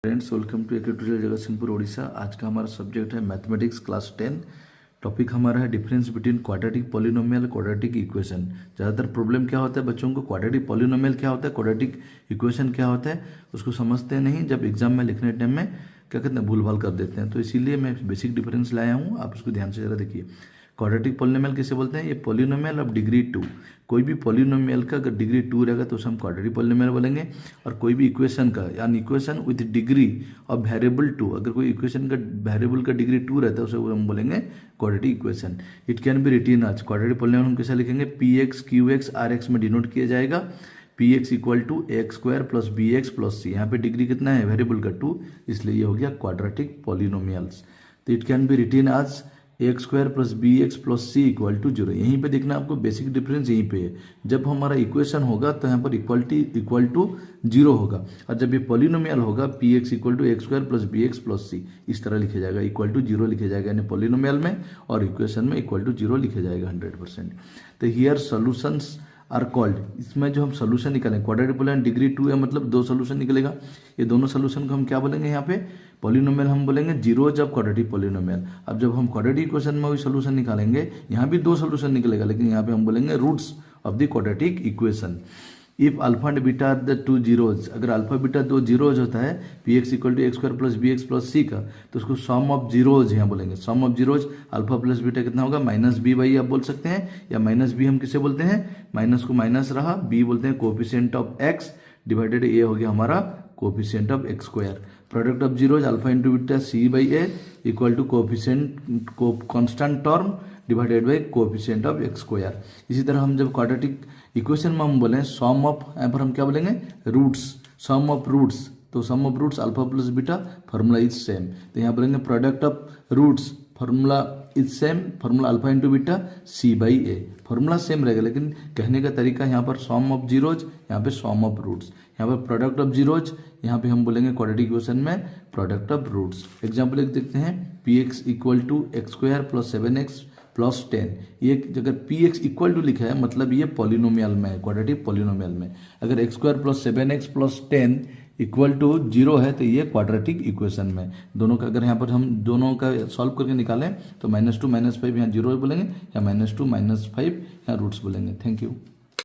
Friends, welcome to tutorial Jagatsinghpur Odisha. आज का हमारा सब्जेक्ट है मैथमेटिक्स क्लास 10। टॉपिक हमारा है difference between quadratic polynomial quadratic equation. ज़्यादातर प्रॉब्लम क्या होता है बच्चों को, क्वाड्रेटिक पॉलिनोमियल क्या होता है, क्वाड्रेटिक इक्वेशन क्या होता है, उसको समझते नहीं। जब एग्जाम में लिखने टाइम में क्या कहते हैं, भूल भाल कर देते हैं। तो इसीलिए मैं बेसिक डिफरेंस लाया हूँ, आप उसको ध्यान से जरा देखिए। क्वाड्रेटिक पॉलिनोमियल किसे बोलते हैं? ये पॉलिनोमियल ऑफ डिग्री 2। कोई भी पॉलिनोमियल का अगर डिग्री 2 रहेगा तो उसे हम क्वाड्रेटिक पॉलिनोमियल बोलेंगे। और कोई भी इक्वेशन का यानी equation with degree of variable 2, अगर कोई इक्वेशन का वेरिएबल का डिग्री 2 रहता है उसे हम बोलेंगे quadratic equation. It can be written as, quadratic polynomial हम कैसे लिखेंगे, P X Q X R X में डिनोट किया जाएगा। P x equal to x square plus B x plus C. यहाँ पे डिग्री कितना है, वेरिएबल का 2, इसलिए ये हो गया क्वाड्रेटिक पॉलिनोमियल्स। तो it can be written as x square plus B x plus c equal to 0। यहीं पे देखना आपको, बेसिक डिफरेंस यहीं पे है। जब हमारा इक्वेशन होगा तो यहाँ पर इक्वलिटी इक्वल टू 0 होगा, और जब ये पॉलिनोमियल होगा P x equal to x square plus B x plus C, इस तरह लिखा जाएगा, इक्वल टू 0 लिखा जाएगा, यानी पॉलिनोमियल में और इक्वेशन में इक्वल टू 0 लिखा जाएगा 100%। तो हियर सोल्यूशंस आर कॉल्ड, इसमें जो हम सोल्यूशन निकालें, क्वाड्रेटिक पॉलिनोमियल डिग्री 2 है मतलब 2 सोल्यूशन निकलेगा। ये दोनों सोल्यूशन को हम क्या बोलेंगे, यहाँ पे पॉलिनोमियल हम बोलेंगे जीरोज ऑफ क्वाड्रेटिक पॉलिनोमियल। अब जब हम क्वाड्रेटिक इक्वेशन में वही सोल्यूशन निकालेंगे, यहाँ भी 2 सोल्यूशन निकलेगा, लेकिन यहाँ पे हम बोलेंगे roots of the quadratic equation. If alpha and beta are the 2 zeros, अगर अल्फा बीटा 2 जीरोज होता है, P x equal to x square plus B x plus C का, तो उसको सम ऑफ जीरोज यहाँ बोलेंगे। Sum of zeros alpha plus beta कितना होगा, माइनस बी बाई आप बोल सकते हैं, या माइनस बी हम किसे बोलते हैं, माइनस को माइनस रहा, बी बोलते हैं coefficient of x divided a हो गया हमारा coefficient of x square. Product of zeros alpha into beta C by a equal to coefficient constant term divided by coefficient of x square. इसी तरह हम जब क्वाड्रेटिक इक्वेशन में हम बोलें सम ऑफ, यहाँ पर हम क्या बोलेंगे, रूट्स, सम ऑफ रूट्स। तो sum of roots alpha plus beta, formula is same. तो यहाँ बोलेंगे product of roots, formula is same, formula alpha into beta C by A. Formula same रहेगा, लेकिन कहने का तरीका यहाँ पर सम ऑफ जीरोज, यहाँ पे सम ऑफ रूट्स। यहाँ पर प्रोडक्ट ऑफ जीरोज, यहाँ पे हम बोलेंगे क्वाड्रेटिक इक्वेशन में प्रोडक्ट ऑफ रूट्स। एग्जाम्पल एक देखते हैं, p x equal to x square plus 7x plus 10। ये अगर पी एक्स इक्वल टू लिखा है मतलब ये पॉलिनोमियल में है, क्वाड्रेटिक पॉलिनोमियल में। अगर x square plus 7x plus 10 equal to 0 है तो ये क्वाड्रेटिक इक्वेशन में। दोनों का अगर यहाँ पर हम दोनों का सॉल्व करके निकालें तो -2 -5 यहाँ 0 बोलेंगे, या -2 -5 यहाँ रूट्स बोलेंगे। Thank you.